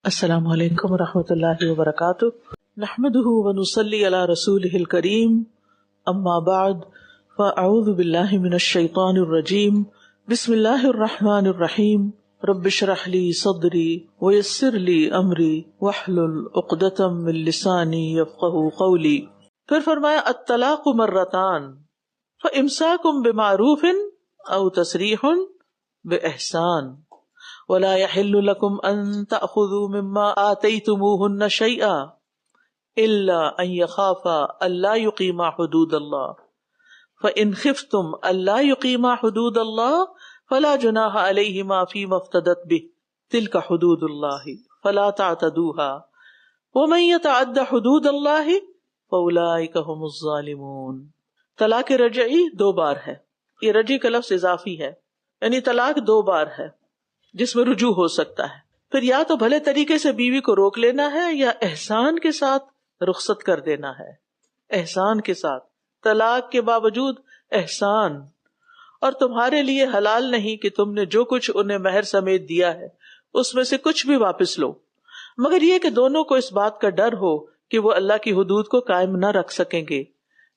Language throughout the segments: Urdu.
السلام علیکم ورحمۃ اللہ وبرکاتہ، نحمده ونصلی علی رسولہ الکریم، اما بعد فاعوذ باللہ من الشیطان الرجیم، بسم اللہ الرحمن الرحیم، رب اشرح لی صدری ویسر لی امری واحلل عقدۃ من لسانی یفقہوا قولی۔ پھر فرمایا الطلاق مرتان فامساک بمعروف او تسریح باحسان ولا يحل لكم ان تأخذوا مما آتيتموهن شيئا الا ان يخافا الا يقيما حدود الله فإن خفتم الا يقيما حدود الله فلا جناح عليهما فيما افتدت به تلك حدود الله فلا تعتدوها ومن يتعد حدود الله فأولئك هم الظالمون۔ طلاق رجعی 2 بار ہے، یہ رجعی کا لفظ اضافی ہے، یعنی طلاق 2 بار ہے جس میں رجوع ہو سکتا ہے۔ پھر یا تو بھلے طریقے سے بیوی کو روک لینا ہے یا احسان کے ساتھ رخصت کر دینا ہے، احسان کے ساتھ، طلاق کے باوجود احسان۔ اور تمہارے لیے حلال نہیں کہ تم نے جو کچھ انہیں مہر سمیت دیا ہے اس میں سے کچھ بھی واپس لو، مگر یہ کہ دونوں کو اس بات کا ڈر ہو کہ وہ اللہ کی حدود کو قائم نہ رکھ سکیں گے۔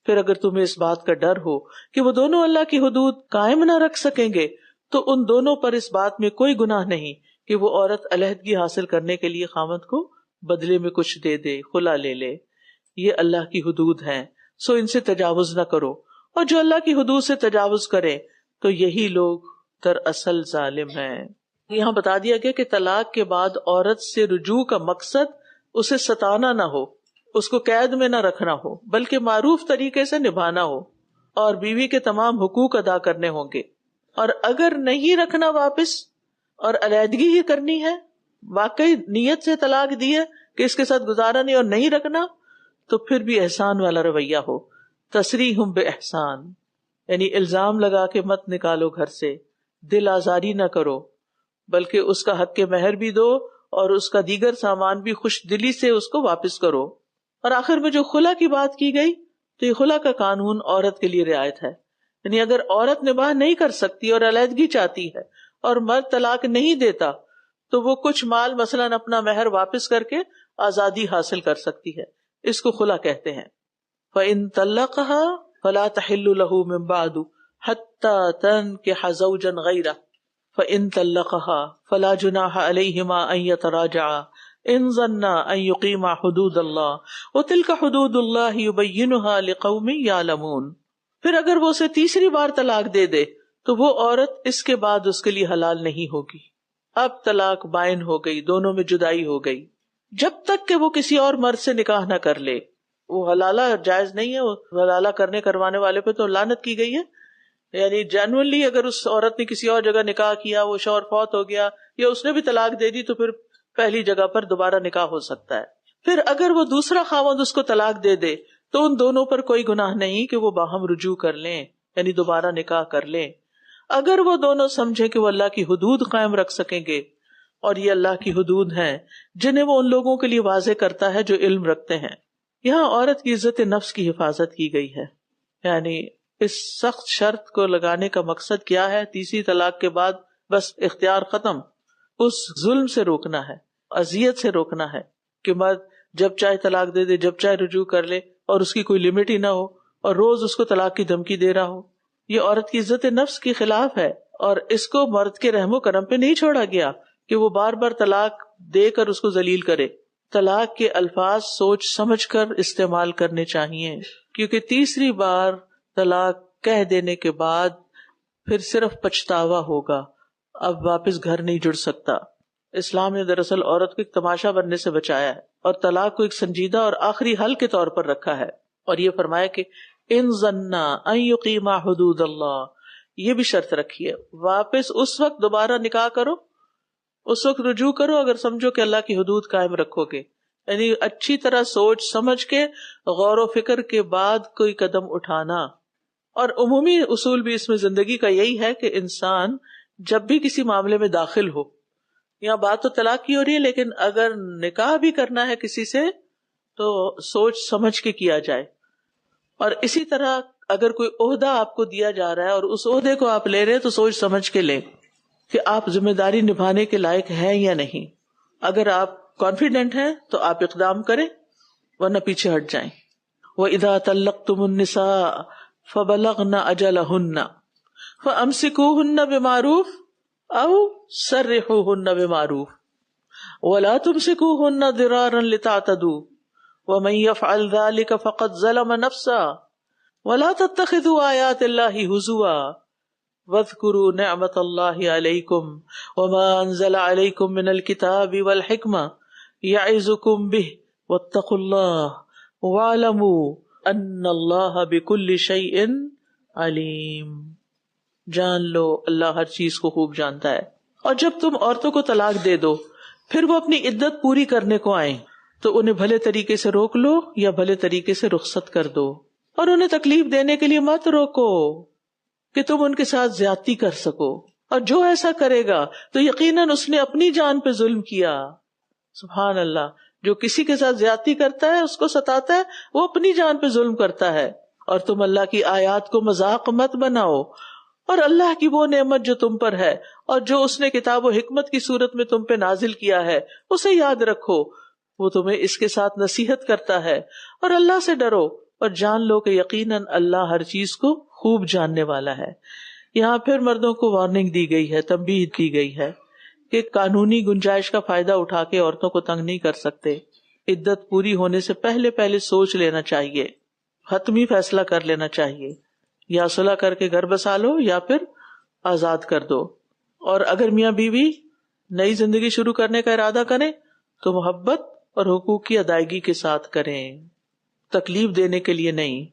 پھر اگر تمہیں اس بات کا ڈر ہو کہ وہ دونوں اللہ کی حدود قائم نہ رکھ سکیں گے تو ان دونوں پر اس بات میں کوئی گناہ نہیں کہ وہ عورت علیحدگی حاصل کرنے کے لیے خاوند کو بدلے میں کچھ دے دے، خلا لے لے۔ یہ اللہ کی حدود ہیں، سو ان سے تجاوز نہ کرو، اور جو اللہ کی حدود سے تجاوز کرے تو یہی لوگ دراصل ظالم ہیں۔ یہاں بتا دیا گیا کہ طلاق کے بعد عورت سے رجوع کا مقصد اسے ستانا نہ ہو، اس کو قید میں نہ رکھنا ہو، بلکہ معروف طریقے سے نبھانا ہو اور بیوی کے تمام حقوق ادا کرنے ہوں گے۔ اور اگر نہیں رکھنا واپس اور علیحدگی ہی کرنی ہے، واقعی نیت سے طلاق دی ہے کہ اس کے ساتھ گزارا نہیں اور نہیں رکھنا، تو پھر بھی احسان والا رویہ ہو، تسریح باحسان، یعنی الزام لگا کے مت نکالو گھر سے، دل آزاری نہ کرو، بلکہ اس کا حق مہر بھی دو اور اس کا دیگر سامان بھی خوش دلی سے اس کو واپس کرو۔ اور آخر میں جو خلا کی بات کی گئی تو یہ خلا کا قانون عورت کے لیے رعایت ہے، یعنی اگر عورت نباہ نہیں کر سکتی اور علیحدگی چاہتی ہے اور مرد طلاق نہیں دیتا تو وہ کچھ مال مثلاً اپنا مہر واپس کر کے آزادی حاصل کر سکتی ہے، اس کو خلا کہتے ہیں۔ فَإِن طَلَّقَهَا فَلَا تَحِلُّ لَهُ مِن بَعْدُ حَتَّى تَنكِحَ زَوْجًا غَيْرَهُ فَإِن طَلَّقَهَا فَلَا جُنَاحَ عَلَيْهِمَا أَن يَتَرَاجَعَا إِن ظَنَّا أَن يُقِيمَا حُدُودَ اللَّهِ وَتِلْكَ حُدُودُ اللَّهِ يُبَيِّنُهَا لِقَوْمٍ يَعْلَمُونَ۔ پھر اگر وہ اسے تیسری بار طلاق دے دے تو وہ عورت اس کے بعد اس کے لیے حلال نہیں ہوگی۔ اب طلاق بائن ہو گئی، دونوں میں جدائی ہو گئی، جب تک کہ وہ کسی اور مرد سے نکاح نہ کر لے۔ وہ حلالہ جائز نہیں ہے، وہ حلالہ کروانے والے پہ تو لعنت کی گئی ہے، یعنی جینوئنلی اگر اس عورت نے کسی اور جگہ نکاح کیا، وہ شوہر فوت ہو گیا یا اس نے بھی طلاق دے دی تو پھر پہلی جگہ پر دوبارہ نکاح ہو سکتا ہے۔ پھر اگر وہ دوسرا خاوند اس کو طلاق دے دے تو ان دونوں پر کوئی گناہ نہیں کہ وہ باہم رجوع کر لیں، یعنی دوبارہ نکاح کر لیں، اگر وہ دونوں سمجھیں کہ وہ اللہ کی حدود قائم رکھ سکیں گے، اور یہ اللہ کی حدود ہیں جنہیں وہ ان لوگوں کے لیے واضح کرتا ہے جو علم رکھتے ہیں۔ یہاں عورت کی عزت نفس کی حفاظت کی گئی ہے، یعنی اس سخت شرط کو لگانے کا مقصد کیا ہے؟ تیسری طلاق کے بعد بس اختیار ختم، اس ظلم سے روکنا ہے، اذیت سے روکنا ہے کہ مرد جب چاہے طلاق دے دے، جب چاہے رجوع کر لے اور اس کی کوئی لمٹ ہی نہ ہو اور روز اس کو طلاق کی دھمکی دے رہا ہو۔ یہ عورت کی عزت نفس کے خلاف ہے، اور اس کو مرد کے رحم و کرم پہ نہیں چھوڑا گیا کہ وہ بار بار طلاق دے کر اس کو ذلیل کرے۔ طلاق کے الفاظ سوچ سمجھ کر استعمال کرنے چاہیے، کیونکہ تیسری بار طلاق کہہ دینے کے بعد پھر صرف پچھتاوا ہوگا، اب واپس گھر نہیں جڑ سکتا۔ اسلام نے دراصل عورت کو ایک تماشا بننے سے بچایا ہے اور طلاق کو ایک سنجیدہ اور آخری حل کے طور پر رکھا ہے، اور یہ فرمایا کہ ان ظنّا ان یقیما حدود اللہ، یہ بھی شرط رکھی ہے، واپس اس وقت دوبارہ نکاح کرو، اس وقت رجوع کرو اگر سمجھو کہ اللہ کی حدود قائم رکھو گے، یعنی اچھی طرح سوچ سمجھ کے غور و فکر کے بعد کوئی قدم اٹھانا۔ اور عمومی اصول بھی اس میں زندگی کا یہی ہے کہ انسان جب بھی کسی معاملے میں داخل ہو، یہاں بات تو طلاق کی ہو رہی ہے، لیکن اگر نکاح بھی کرنا ہے کسی سے تو سوچ سمجھ کے کیا جائے۔ اور اسی طرح اگر کوئی عہدہ آپ کو دیا جا رہا ہے اور اس عہدے کو آپ لے رہے ہیں تو سوچ سمجھ کے لیں کہ آپ ذمہ داری نبھانے کے لائق ہیں یا نہیں۔ اگر آپ کانفیڈنٹ ہیں تو آپ اقدام کریں ورنہ پیچھے ہٹ جائیں. وَإِذَا طَلَّقْتُمُ النِّسَاءَ فَبَلَغْنَ أَجَلَهُنَّ فَأَمْسِكُوهُنَّ بِمَعْرُوفٍ أَوْ سَرِّحُوهُنَّ بِمَعْرُوفٍ وَلَا تُمْسِكُوهُنَّ ضِرَارًا لِتَعْتَدُوا وَمَنْ يَفْعَلْ ذَلِكَ فَقَدْ ظَلَمَ نَفْسَهُ وَلَا تَتَّخِذُوا آيَاتِ اللَّهِ هُزُوًا وَاذْكُرُوا نِعْمَةَ اللَّهِ عَلَيْكُمْ وَمَا أَنزَلَ عَلَيْكُمْ مِنَ الْكِتَابِ وَالْحِكْمَةِ يَعِظُكُمْ بِهِ وَاتَّقُوا اللَّهَ وَاعْلَمُوا أَنَّ اللَّهَ بِكُلِّ شَيْءٍ عَلِيمٌ. جان لو اللہ ہر چیز کو خوب جانتا ہے. اور جب تم عورتوں کو طلاق دے دو پھر وہ اپنی عدت پوری کرنے کو آئیں تو انہیں بھلے طریقے سے روک لو یا بھلے طریقے سے رخصت کر دو، اور انہیں تکلیف دینے کے لیے مت روکو کہ تم ان کے ساتھ زیادتی کر سکو. اور جو ایسا کرے گا تو یقیناً اس نے اپنی جان پہ ظلم کیا. سبحان اللہ. جو کسی کے ساتھ زیادتی کرتا ہے، اس کو ستاتا ہے، وہ اپنی جان پہ ظلم کرتا ہے. اور تم اللہ کی آیات کو مذاق مت بناؤ، اور اللہ کی وہ نعمت جو تم پر ہے اور جو اس نے کتاب و حکمت کی صورت میں تم پہ نازل کیا ہے اسے یاد رکھو. وہ تمہیں اس کے ساتھ نصیحت کرتا ہے. اور اللہ سے ڈرو اور جان لو کہ یقیناً اللہ ہر چیز کو خوب جاننے والا ہے. یہاں پھر مردوں کو وارننگ دی گئی ہے، تنبیہ کی گئی ہے کہ قانونی گنجائش کا فائدہ اٹھا کے عورتوں کو تنگ نہیں کر سکتے. عدت پوری ہونے سے پہلے سوچ لینا چاہیے، حتمی فیصلہ کر لینا چاہیے. یا صلح کر کے گھر بسا لو یا پھر آزاد کر دو. اور اگر میاں بیوی نئی زندگی شروع کرنے کا ارادہ کریں تو محبت اور حقوق کی ادائیگی کے ساتھ کریں، تکلیف دینے کے لیے نہیں.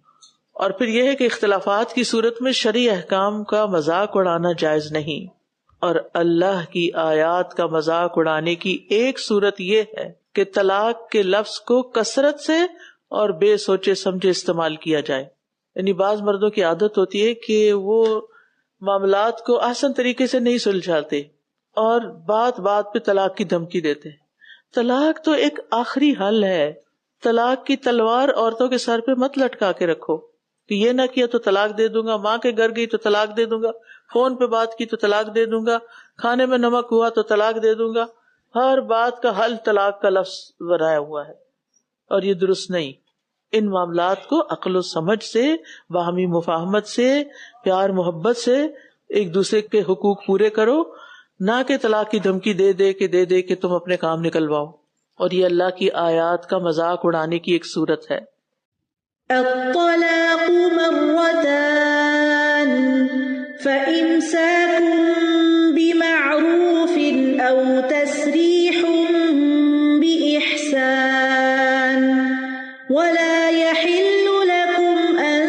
اور پھر یہ ہے کہ اختلافات کی صورت میں شرعی احکام کا مذاق اڑانا جائز نہیں. اور اللہ کی آیات کا مذاق اڑانے کی ایک صورت یہ ہے کہ طلاق کے لفظ کو کثرت سے اور بے سوچے سمجھے استعمال کیا جائے. یعنی بعض مردوں کی عادت ہوتی ہے کہ وہ معاملات کو آسان طریقے سے نہیں سلجھاتے اور بات بات پہ طلاق کی دھمکی دیتے. طلاق تو ایک آخری حل ہے. طلاق کی تلوار عورتوں کے سر پہ مت لٹکا کے رکھو کہ یہ نہ کیا تو طلاق دے دوں گا، ماں کے گھر گئی تو طلاق دے دوں گا، فون پہ بات کی تو طلاق دے دوں گا، کھانے میں نمک ہوا تو طلاق دے دوں گا. ہر بات کا حل طلاق کا لفظ بنایا ہوا ہے اور یہ درست نہیں. ان معاملات کو عقل و سمجھ سے، باہمی مفاہمت سے، پیار محبت سے ایک دوسرے کے حقوق پورے کرو، نہ کہ طلاق کی دھمکی دے دے کہ تم اپنے کام نکلواؤ. اور یہ اللہ کی آیات کا مذاق اڑانے کی ایک صورت ہے. الطلاق مرتان فإمساك بمعروف أو تسريح بإحسان ولا يحل لكم أن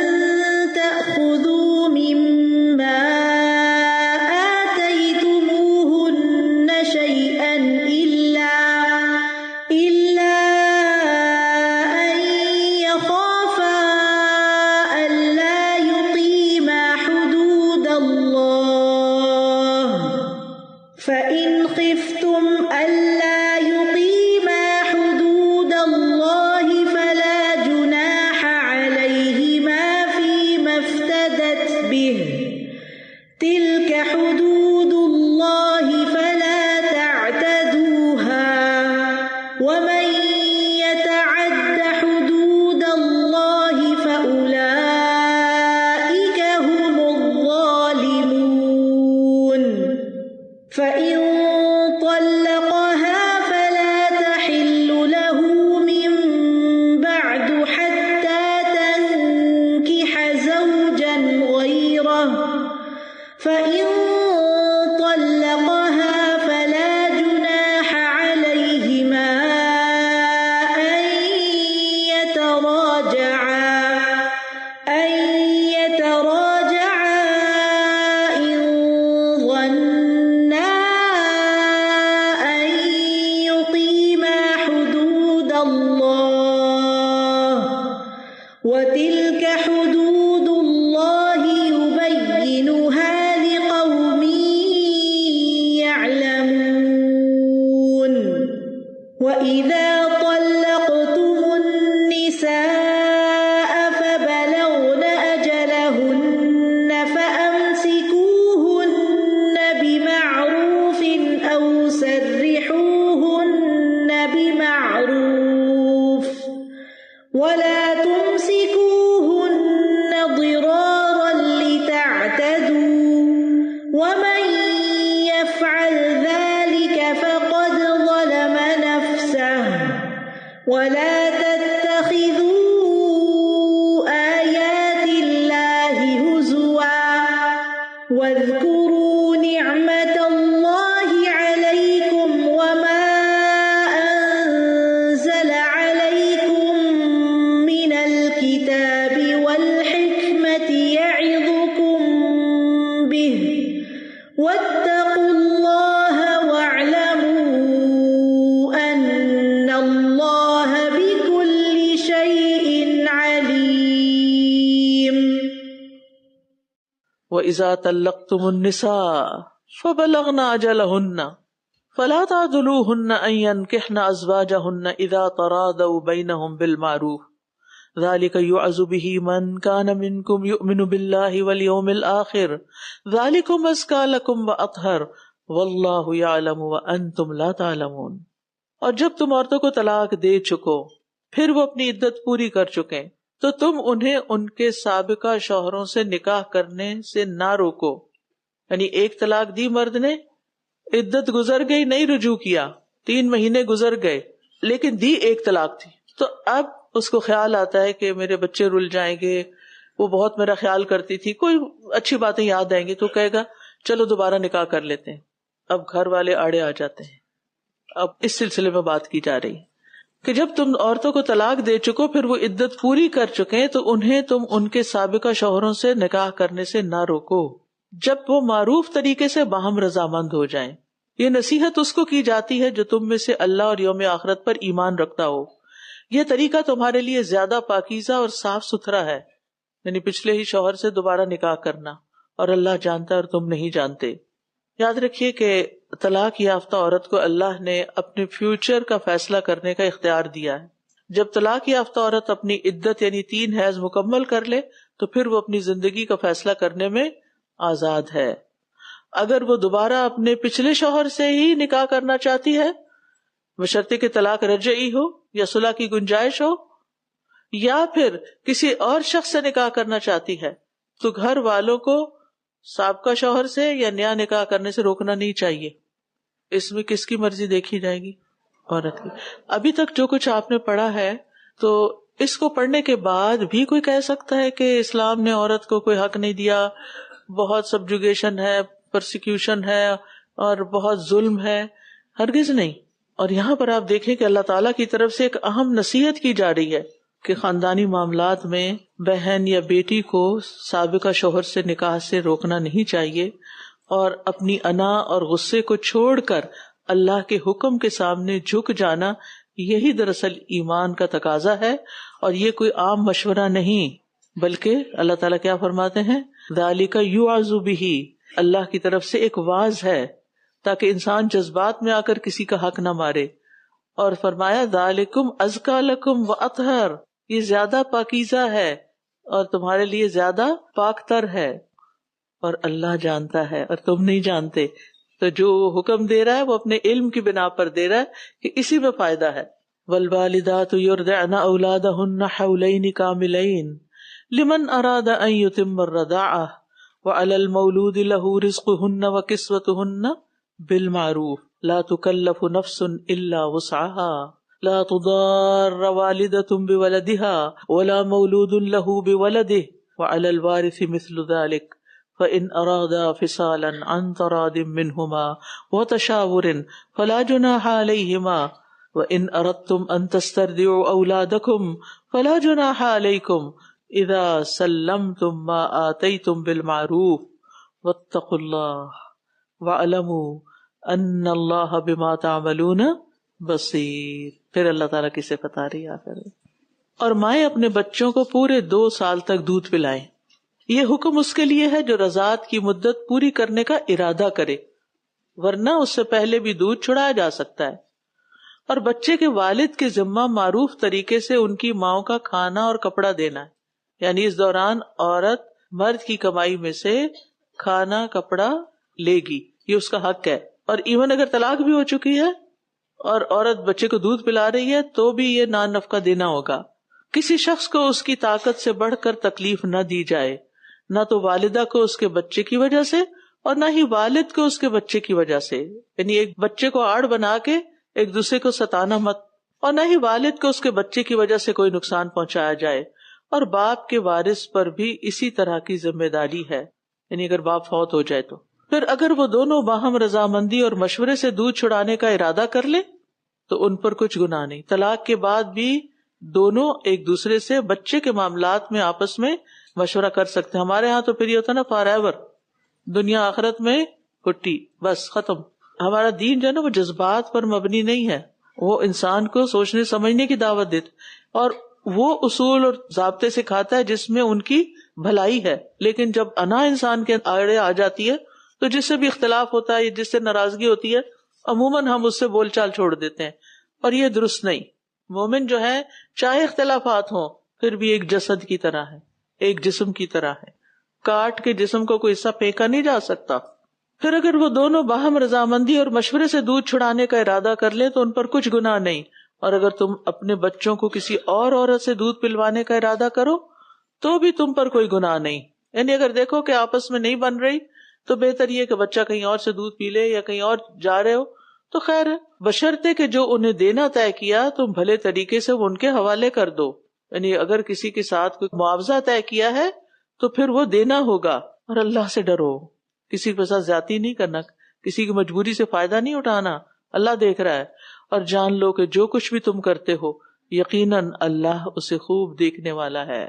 تأخذوا مما آتيتموهن شيئا إلا أن يخافا ألا يقيما حدود الله فإن خفتم ألا يقيما حدود الله فلا جناح عليهما فيما افتدت به تلك حدود الله فلا تعتدوها ومن يتعد حدود الله فأولئك هم الظالمون. فإن طلقها فلا تحل له من بعد حتى تنكح زوجا غيره فإن طلقها فلا جناح عليهما أن يتراجعا إن ظنا أن يقيما حدود الله وتلك حدود الله يبينها لقوم يعلمون. وإذا طلقتم النساء فبلغن أجلهن فأمسكوهن بمعروف أو سرحوهن بمعروف ولا تمسكوهن ضرارا لتعتدوا ومن يفعل ذلك فقد ظلم نفسه ولا تتخذوا آيات الله هزوا واذكروا نعمة الله عليكم وما أنزل عليكم من الكتاب والحكمة يعظكم به واتقوا الله واعلموا أن الله بكل شيء عليم. وَإِذَا طَلَّقْتُمُ النِّسَاءَ فَبَلَغْنَ أَجَلَهُنَّ فَلَا تَعْضُلُوهُنَّ أَن يَنكِحْنَ أَزْوَاجَهُنَّ إِذَا تَرَاضَوْا بَيْنَهُم بِالْمَعْرُوفِ ذَلِكَ يُوعَظُ بِهِ مَن كَانَ مِنكُمْ يُؤْمِنُ بِاللَّهِ وَالْيَوْمِ الْآخِرِ ذَلِكُمْ أَزْكَىٰ لَكُمْ وَأَطْهَرُ وَاللَّهُ يَعْلَمُ وَأَنتُمْ لَا تَعْلَمُونَ. اور جب تم عورتوں کو طلاق دے چکو پھر وہ اپنی عدت پوری کر چکے تو تم انہیں ان کے سابقہ شوہروں سے نکاح کرنے سے نہ روکو. یعنی ایک طلاق دی مرد نے، عدت گزر گئی، نہیں رجوع کیا، 3 مہینے گزر گئے، لیکن دی ایک طلاق تھی، تو اب اس کو خیال آتا ہے کہ میرے بچے رل جائیں گے، وہ بہت میرا خیال کرتی تھی، کوئی اچھی باتیں یاد آئیں گی تو کہے گا چلو دوبارہ نکاح کر لیتے ہیں. اب گھر والے آڑے آ جاتے ہیں. اب اس سلسلے میں بات کی جا رہی کہ جب تم عورتوں کو طلاق دے چکو پھر وہ عدت پوری کر چکے تو انہیں تم ان کے سابقہ شوہروں سے نکاح کرنے سے نہ روکو جب وہ معروف طریقے سے باہم رضامند ہو جائیں. یہ نصیحت اس کو کی جاتی ہے جو تم میں سے اللہ اور یوم آخرت پر ایمان رکھتا ہو. یہ طریقہ تمہارے لیے زیادہ پاکیزہ اور صاف ستھرا ہے، یعنی پچھلے ہی شوہر سے دوبارہ نکاح کرنا، اور اللہ جانتا ہے اور تم نہیں جانتے. یاد رکھیے کہ طلاق یافتہ عورت کو اللہ نے اپنے فیوچر کا فیصلہ کرنے کا اختیار دیا ہے. جب طلاق یافتہ عورت اپنی عدت یعنی 3 حیض مکمل کر لے تو پھر وہ اپنی زندگی کا فیصلہ کرنے میں آزاد ہے. اگر وہ دوبارہ اپنے پچھلے شوہر سے ہی نکاح کرنا چاہتی ہے بشرطے کہ طلاق رجعی ہو یا صلح کی گنجائش ہو، یا پھر کسی اور شخص سے نکاح کرنا چاہتی ہے، تو گھر والوں کو سابقہ شوہر سے یا نیا نکاح کرنے سے روکنا نہیں چاہیے. اس میں کس کی مرضی دیکھی جائے گی؟ عورت کی. ابھی تک جو کچھ آپ نے پڑھا ہے تو اس کو پڑھنے کے بعد بھی کوئی کہہ سکتا ہے کہ اسلام نے عورت کو کوئی حق نہیں دیا، بہت سبجوگیشن ہے، پرسیکیوشن ہے اور بہت ظلم ہے؟ ہرگز نہیں. اور یہاں پر آپ دیکھیں کہ اللہ تعالیٰ کی طرف سے ایک اہم نصیحت کی جا رہی ہے کہ خاندانی معاملات میں بہن یا بیٹی کو سابقہ شوہر سے نکاح سے روکنا نہیں چاہیے، اور اپنی انا اور غصے کو چھوڑ کر اللہ کے حکم کے سامنے جھک جانا، یہی دراصل ایمان کا تقاضا ہے. اور یہ کوئی عام مشورہ نہیں، بلکہ اللہ تعالیٰ کیا فرماتے ہیں؟ ذالک یوعظ بہ، اللہ کی طرف سے ایک واعظ ہے تاکہ انسان جذبات میں آ کر کسی کا حق نہ مارے. اور فرمایا ذالکم ازکیٰ لکم واطہر، یہ زیادہ پاکیزہ ہے اور تمہارے لیے زیادہ پاک تر ہے، اور اللہ جانتا ہے اور تم نہیں جانتے. تو جو حکم دے رہا ہے وہ اپنے علم کی بنا پر دے رہا ہے کہ اسی میں فائدہ ہے. والوالدات یرضعن اولادہن حولین کاملین لمن اراد ان یتم الرضاعہ وعلی المولود لہ رزقہن وکسوتہن بالمعروف لا تکلف نفس الا وسعها لا تضار والدة بولدها ولا مولود له بولده وعلى الوارث مثل ذلك فإن أرادا فصالا عن تراض منهما وتشاور فلا جناح عليهما وإن أردتم أن تسترضعوا أولادكم فلا جناح عليكم إذا سلمتم ما آتيتم بالمعروف واتقوا الله وَاعْلَمُوا أَنَّ اللَّهَ بِمَا تَعْمَلُونَ بَصِيرٌ. پھر اللہ تعالیٰ کی صفت آ رہی ہے. اور مائیں اپنے بچوں کو پورے 2 سال تک دودھ پلائیں. یہ حکم اس کے لیے ہے جو رضاعت کی مدت پوری کرنے کا ارادہ کرے، ورنہ اس سے پہلے بھی دودھ چھڑایا جا سکتا ہے. اور بچے کے والد کے ذمہ معروف طریقے سے ان کی ماؤں کا کھانا اور کپڑا دینا ہے. یعنی اس دوران عورت مرد کی کمائی میں سے کھانا کپڑا لے گی، یہ اس کا حق ہے. اور ایون اگر طلاق بھی ہو چکی ہے اور عورت بچے کو دودھ پلا رہی ہے تو بھی یہ نان نفقہ دینا ہوگا. کسی شخص کو اس کی طاقت سے بڑھ کر تکلیف نہ دی جائے، نہ تو والدہ کو اس کے بچے کی وجہ سے اور نہ ہی والد کو اس کے بچے کی وجہ سے، یعنی ایک بچے کو آڑ بنا کے ایک دوسرے کو ستانا مت، اور نہ ہی والد کو اس کے بچے کی وجہ سے کوئی نقصان پہنچایا جائے، اور باپ کے وارث پر بھی اسی طرح کی ذمہ داری ہے، یعنی اگر باپ فوت ہو جائے تو پھر اگر وہ دونوں باہم رضامندی اور مشورے سے دودھ چھڑانے کا ارادہ کر لے تو ان پر کچھ گناہ نہیں۔ طلاق کے بعد بھی دونوں ایک دوسرے سے بچے کے معاملات میں آپس میں مشورہ کر سکتے ہیں۔ ہمارے ہاں تو پھر یہ ہوتا نا فار ایور، دنیا آخرت میں کٹی، بس ختم۔ ہمارا دین جو ہے نا وہ جذبات پر مبنی نہیں ہے، وہ انسان کو سوچنے سمجھنے کی دعوت دیتا اور وہ اصول اور ضابطے سکھاتا ہے جس میں ان کی بھلائی ہے۔ لیکن جب انا انسان کے آڑے آ جاتی ہے تو جس سے بھی اختلاف ہوتا ہے، جس سے ناراضگی ہوتی ہے، عموماً ہم اس سے بول چال چھوڑ دیتے ہیں، اور یہ درست نہیں۔ مومن جو ہے چاہے اختلافات ہوں پھر بھی ایک جسد کی طرح ہے، ایک جسم کی طرح ہے، کاٹ کے جسم کو کوئی حصہ پھینکا نہیں جا سکتا۔ پھر اگر وہ دونوں باہم رضامندی اور مشورے سے دودھ چھڑانے کا ارادہ کر لیں تو ان پر کچھ گناہ نہیں، اور اگر تم اپنے بچوں کو کسی اور عورت سے دودھ پلوانے کا ارادہ کرو تو بھی تم پر کوئی گناہ نہیں، یعنی اگر دیکھو کہ آپس میں نہیں بن رہی تو بہتر یہ کہ بچہ کہیں اور سے دودھ پی لے یا کہیں اور جا رہے ہو تو خیر ہے، بشرطے کہ جو انہیں دینا طے کیا تم بھلے طریقے سے وہ ان کے حوالے کر دو، یعنی اگر کسی کے ساتھ کوئی معاوضہ طے کیا ہے تو پھر وہ دینا ہوگا، اور اللہ سے ڈرو، کسی کے ساتھ زیادتی نہیں کرنا، کسی کی مجبوری سے فائدہ نہیں اٹھانا، اللہ دیکھ رہا ہے، اور جان لو کہ جو کچھ بھی تم کرتے ہو یقیناً اللہ اسے خوب دیکھنے والا ہے۔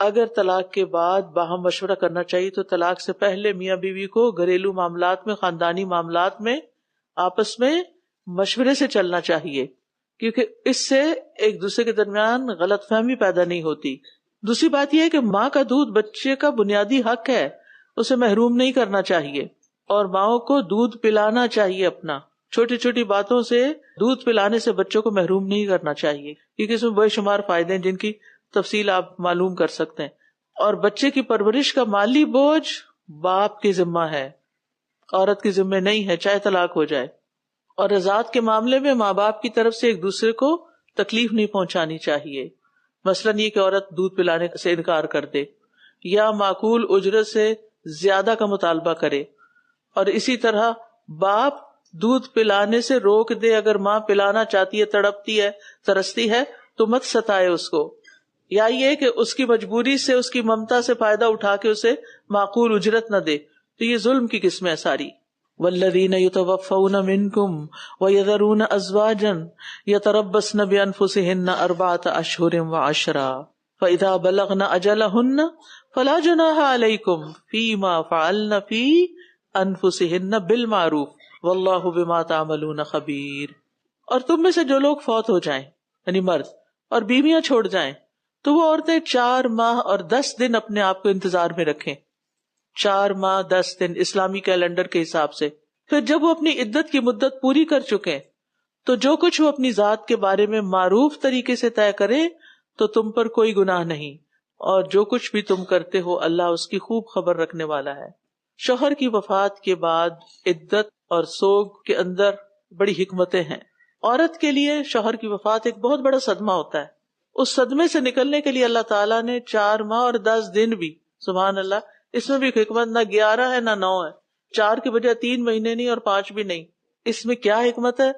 اگر طلاق کے بعد باہم مشورہ کرنا چاہیے تو طلاق سے پہلے میاں بیوی کو گھریلو معاملات میں، خاندانی معاملات میں آپس میں مشورے سے چلنا چاہیے، کیونکہ اس سے ایک دوسرے کے درمیان غلط فہمی پیدا نہیں ہوتی۔ دوسری بات یہ ہے کہ ماں کا دودھ بچے کا بنیادی حق ہے، اسے محروم نہیں کرنا چاہیے، اور ماؤں کو دودھ پلانا چاہیے اپنا، چھوٹی چھوٹی باتوں سے دودھ پلانے سے بچوں کو محروم نہیں کرنا چاہیے، کیونکہ اس میں بے شمار فائدے ہیں جن کی تفصیل آپ معلوم کر سکتے ہیں۔ اور بچے کی پرورش کا مالی بوجھ باپ کے ذمہ ہے، عورت کے ذمہ نہیں ہے، چاہے طلاق ہو جائے۔ اور رضاعت کے معاملے میں ماں باپ کی طرف سے ایک دوسرے کو تکلیف نہیں پہنچانی چاہیے، مثلاً یہ کہ عورت دودھ پلانے سے انکار کر دے یا معقول اجرت سے زیادہ کا مطالبہ کرے، اور اسی طرح باپ دودھ پلانے سے روک دے، اگر ماں پلانا چاہتی ہے، تڑپتی ہے، ترستی ہے تو مت ستائے اس کو، یا یہ کہ اس کی مجبوری سے، اس کی ممتا سے فائدہ اٹھا کے اسے معقول اجرت نہ دے، تو یہ ظلم کی قسم ہے ساری۔ والذین یتوفون منکم ویذرون ازواجا یتربصن بانفسہن 4 اشہر وعشرا فاذا بلغن اجلہن فلا جناح علیکم فیما فعلن فی انفسہن بالمعروف واللہ بما تعملون خبیر۔ اور تم میں سے جو لوگ فوت ہو جائیں، یعنی مرد، اور بیویاں چھوڑ جائیں تو وہ عورتیں 4 ماہ اور 10 دن اپنے آپ کو انتظار میں رکھیں، 4 ماہ 10 دن اسلامی کیلنڈر کے حساب سے۔ پھر جب وہ اپنی عدت کی مدت پوری کر چکے تو جو کچھ وہ اپنی ذات کے بارے میں معروف طریقے سے طے کرے تو تم پر کوئی گناہ نہیں، اور جو کچھ بھی تم کرتے ہو اللہ اس کی خوب خبر رکھنے والا ہے۔ شوہر کی وفات کے بعد عدت اور سوگ کے اندر بڑی حکمتیں ہیں۔ عورت کے لیے شوہر کی وفات ایک بہت بڑا صدمہ ہوتا ہے، اس صدمے سے نکلنے کے لیے اللہ تعالیٰ نے 4 ماہ اور 10 دن بھی، سبحان اللہ، اس میں بھی حکمت، نہ 11 ہے نہ 9 ہے، 4 کے بجائے 3 مہینے نہیں اور 5 بھی نہیں۔ اس میں کیا حکمت ہے،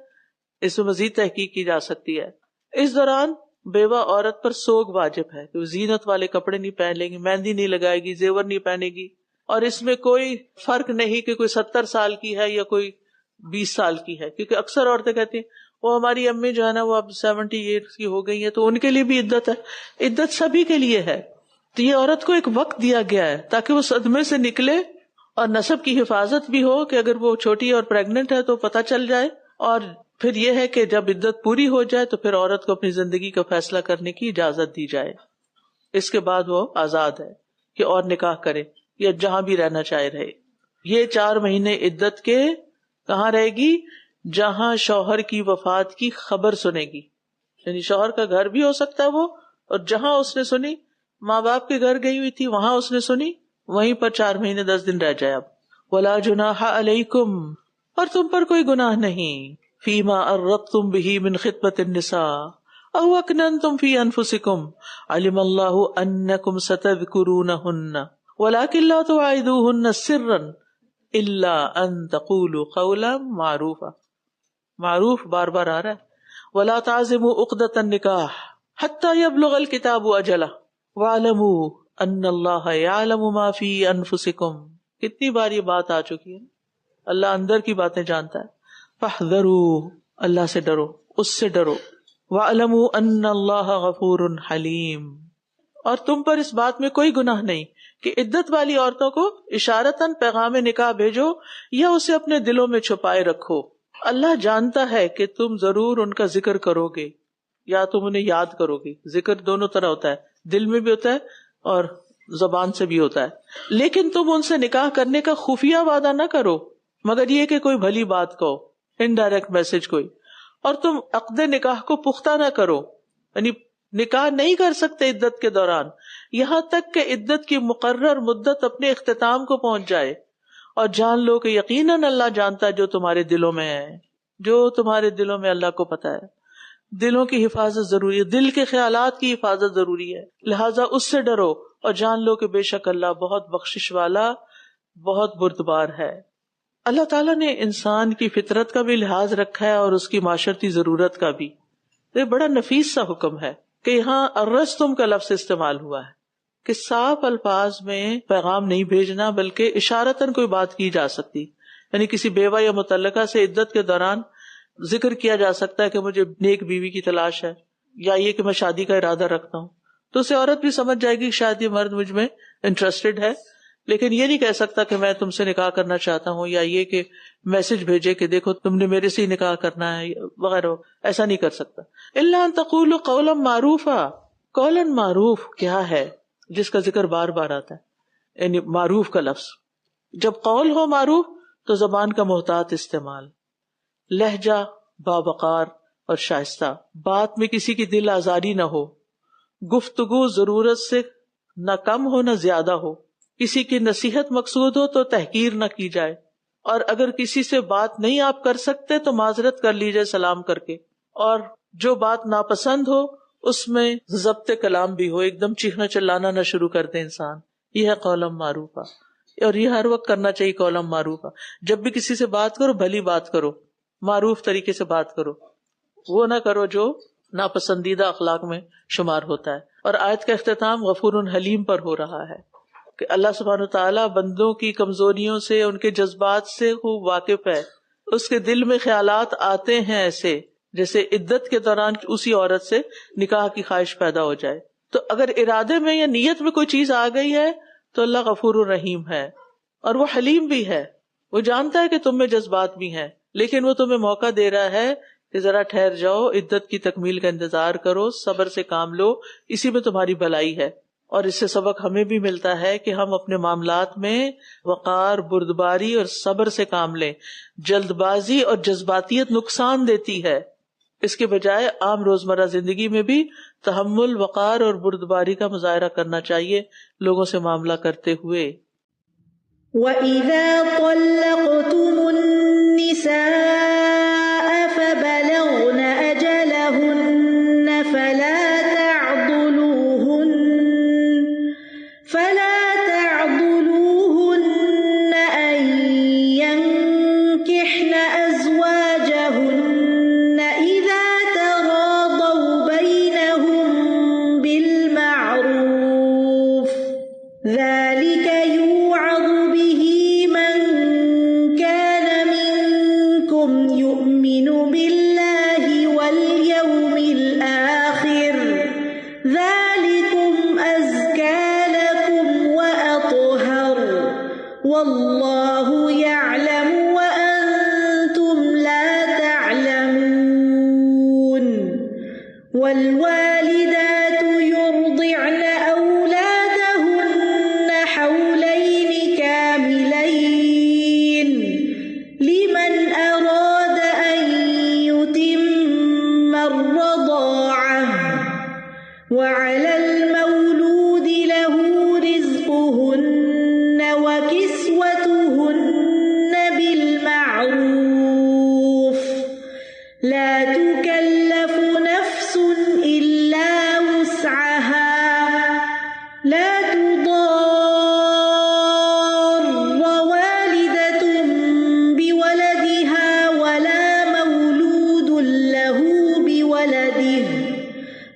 اس میں مزید تحقیق کی جا سکتی ہے۔ اس دوران بیوہ عورت پر سوگ واجب ہے کہ وہ زینت والے کپڑے نہیں پہن گی، مہندی نہیں لگائے گی، زیور نہیں پہنے گی، اور اس میں کوئی فرق نہیں کہ کوئی 70 سال کی ہے یا کوئی 20 سال کی ہے، کیونکہ اکثر عورتیں کہتی ہیں وہ ہماری امی جو ہے نا وہ اب 70 ایئرس کی ہو گئی ہیں، تو ان کے لیے بھی عدت ہے۔ عدت سبھی کے لیے ہے، تو یہ عورت کو ایک وقت دیا گیا ہے تاکہ وہ صدمے سے نکلے اور نسب کی حفاظت بھی ہو، کہ اگر وہ چھوٹی اور پریگننٹ ہے تو پتہ چل جائے، اور پھر یہ ہے کہ جب عدت پوری ہو جائے تو پھر عورت کو اپنی زندگی کا فیصلہ کرنے کی اجازت دی جائے۔ اس کے بعد وہ آزاد ہے کہ اور نکاح کرے یا جہاں بھی رہنا چاہے رہے۔ یہ 4 مہینے عدت کے کہاں رہے گی؟ جہاں شوہر کی وفات کی خبر سنے گی، یعنی شوہر کا گھر بھی ہو سکتا ہے وہ، اور جہاں اس نے سنی، ماں باپ کے گھر گئی ہوئی تھی وہاں اس نے سنی، وہیں پر 4 مہینے 10 دن رہ جائے۔ اب ولا جناح علیکم، اور تم پر کوئی گناہ نہیں، فیما عرضتم بہ من خطبۃ النساء، او اکننتم فی انفسکم علم اللہ انکم ستذکرونہن ولکن لا تواعدوہن سرا الا ان تقولوا قولا معروفا. معروف بار بار آ رہا ہے. ولا تعزموا عقدۃ النکاح حتی یبلغ الکتاب اجلہ واعلموا ان اللہ یعلم ما فی انفسکم. کتنی بار یہ بات آ چکی ہے. اللہ اندر کی باتیں جانتا ہے. فاحذروا، اللہ سے ڈرو، اس سے ڈرو. وَاعْلَمُوا أَنَّ اللَّهَ غَفُورٌ حَلِيمٌ. اور تم پر اس بات میں کوئی گناہ نہیں کہ عدت والی عورتوں کو اشارتاً پیغام نکاح بھیجو یا اسے اپنے دلوں میں چھپائے رکھو. اللہ جانتا ہے کہ تم ضرور ان کا ذکر کرو گے یا تم انہیں یاد کرو گے. ذکر دونوں طرح ہوتا ہے، دل میں بھی ہوتا ہے اور زبان سے بھی ہوتا ہے. لیکن تم ان سے نکاح کرنے کا خفیہ وعدہ نہ کرو مگر یہ کہ کوئی بھلی بات کہو، انڈائریکٹ میسج کوئی. اور تم عقد نکاح کو پختہ نہ کرو، یعنی نکاح نہیں کر سکتے عدت کے دوران یہاں تک کہ عدت کی مقرر مدت اپنے اختتام کو پہنچ جائے. اور جان لو کہ یقیناً اللہ جانتا ہے جو تمہارے دلوں میں ہے. جو تمہارے دلوں میں اللہ کو پتا ہے. دلوں کی حفاظت ضروری ہے، دل کے خیالات کی حفاظت ضروری ہے. لہٰذا اس سے ڈرو اور جان لو کہ بے شک اللہ بہت بخشش والا، بہت بردبار ہے. اللہ تعالیٰ نے انسان کی فطرت کا بھی لحاظ رکھا ہے اور اس کی معاشرتی ضرورت کا بھی. یہ بڑا نفیس سا حکم ہے کہ یہاں ارستم کا لفظ استعمال ہوا ہے کہ صاف الفاظ میں پیغام نہیں بھیجنا بلکہ اشارتاً کوئی بات کی جا سکتی. یعنی کسی بیوہ یا متعلقہ سے عدت کے دوران ذکر کیا جا سکتا ہے کہ مجھے نیک بیوی کی تلاش ہے یا یہ کہ میں شادی کا ارادہ رکھتا ہوں. تو اسے عورت بھی سمجھ جائے گی کہ شاید یہ مرد مجھ میں انٹرسٹڈ ہے، لیکن یہ نہیں کہہ سکتا کہ میں تم سے نکاح کرنا چاہتا ہوں یا یہ کہ میسج بھیجے کہ دیکھو تم نے میرے سے ہی نکاح کرنا ہے وغیرہ. ایسا نہیں کر سکتا. الا ان تقولوا قولا معروفا. قولا معروف کیا ہے جس کا ذکر بار بار آتا ہے، یعنی معروف کا لفظ. جب قول ہو معروف تو زبان کا محتاط استعمال، لہجہ باوقار اور شائستہ، بات میں کسی کی دل آزاری نہ ہو، گفتگو ضرورت سے نہ کم ہو نہ زیادہ ہو، کسی کی نصیحت مقصود ہو تو تحقیر نہ کی جائے، اور اگر کسی سے بات نہیں آپ کر سکتے تو معذرت کر لیجئے سلام کر کے، اور جو بات ناپسند ہو اس میں ضبط کلام بھی ہو، ایک دم چیخنا چلانا نہ شروع کر دے انسان. یہ ہے قولم معروفہ، اور یہ ہر وقت کرنا چاہیے. قولم معروفہ، جب بھی کسی سے بات کرو بھلی بات کرو، معروف طریقے سے بات کرو، وہ نہ کرو جو ناپسندیدہ اخلاق میں شمار ہوتا ہے. اور آیت کا اختتام غفور حلیم پر ہو رہا ہے کہ اللہ سبحانہ وتعالیٰ بندوں کی کمزوریوں سے، ان کے جذبات سے خوب واقف ہے. اس کے دل میں خیالات آتے ہیں ایسے جیسے عدت کے دوران اسی عورت سے نکاح کی خواہش پیدا ہو جائے. تو اگر ارادے میں یا نیت میں کوئی چیز آ گئی ہے تو اللہ غفور الرحیم ہے اور وہ حلیم بھی ہے. وہ جانتا ہے کہ تم میں جذبات بھی ہیں، لیکن وہ تمہیں موقع دے رہا ہے کہ ذرا ٹھہر جاؤ، عدت کی تکمیل کا انتظار کرو، صبر سے کام لو، اسی میں تمہاری بھلائی ہے. اور اس سے سبق ہمیں بھی ملتا ہے کہ ہم اپنے معاملات میں وقار، بردباری اور صبر سے کام لیں. جلد بازی اور جذباتیت نقصان دیتی ہے. اس کے بجائے عام روزمرہ زندگی میں بھی تحمل، وقار اور بردباری کا مظاہرہ کرنا چاہیے لوگوں سے معاملہ کرتے ہوئے. وَإِذَا طَلَّقْتُمُ النِّسَاءَ فَبَلَغْنَ أَجَلَهُنَّ فَلَا تَعْضُلُوهُنَّ أَن يَنكِحْنَ أَزْوَاجَهُنَّ إِذَا تَرَاضَوْا بَيْنَهُم بِالْمَعْرُوفِ ذَلِكَ يُوعَظُ بِهِ مَن كَانَ مِنكُمْ يُؤْمِنُ بِاللَّهِ وَالْيَوْمِ الْآخِرِ ذَلِكُمْ أَزْكَىٰ لَكُمْ وَأَطْهَرُ وَاللَّهُ يَعْلَمُ وَأَنتُمْ لَا تَعْلَمُونَ. وَالْوَالِدَاتُ يُرْضِعْنَ أَوْلَادَهُنَّ حَوْلَيْنِ كَامِلَيْنِ لِمَنْ أَرَادَ أَن يُتِمَّ الرَّضَاعَةَ وَعَلَى الْمَوْلُودِ لَهُ رِزْقُهُنَّ وَكِسْوَتُهُنَّ بِالْمَعْرُوفِ لَا تُكَلَّفُ نَفْسٌ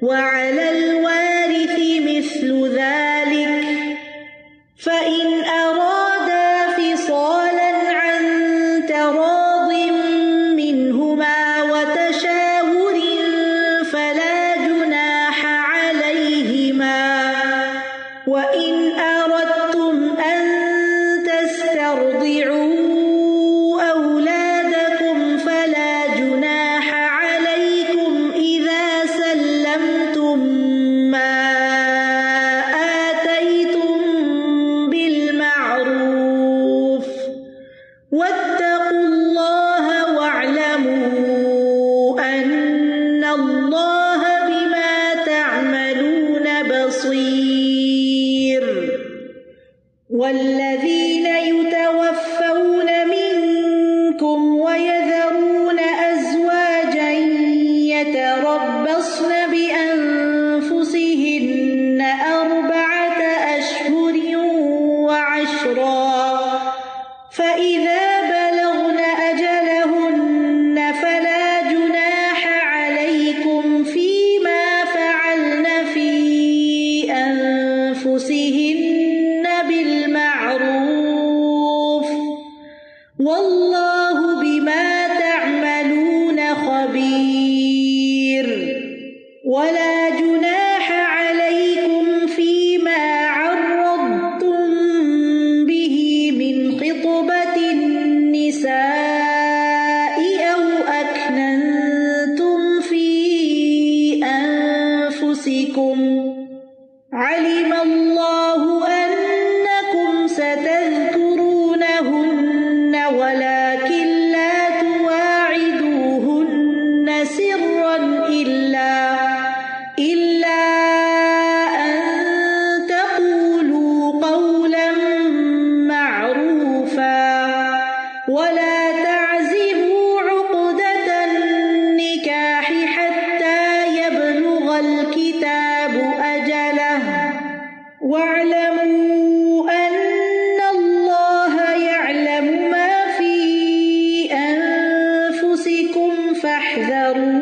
وعلى الوارث مثل ذلك فإن أرادا فصالا عن تراض منهما وتشاور فلا جناح عليهما وإن أردتم أن تسترضعوا أولادكم فلا جناح عليكم إذا سلمتم ما آتيتم بالمعروف واتقوا الله واعلموا أن الله بما تعملون بصير والذين يتوفون منكم ويذرون أزواجا يتربصن بأنفسهن 4 أشهر وعشرا فإذا بلغن أجلهن فلا جناح عليكم فيما فعلن في أنفسهن بالمعروف والله بما تعملون خبير ولا جناح عليكم فيما عرضتم به من خطبة النساء أو أكننتم في أنفسكم علم الله أنكم ستذكرونهن ولكن لا تواعدوهن سرا إلا أن تقولوا قولا معروفا ولا تعزموا عقدة النكاح حتى يبلغ الكتاب أجله واعلموا أن الله يعلم ما في أنفسكم فاحذروه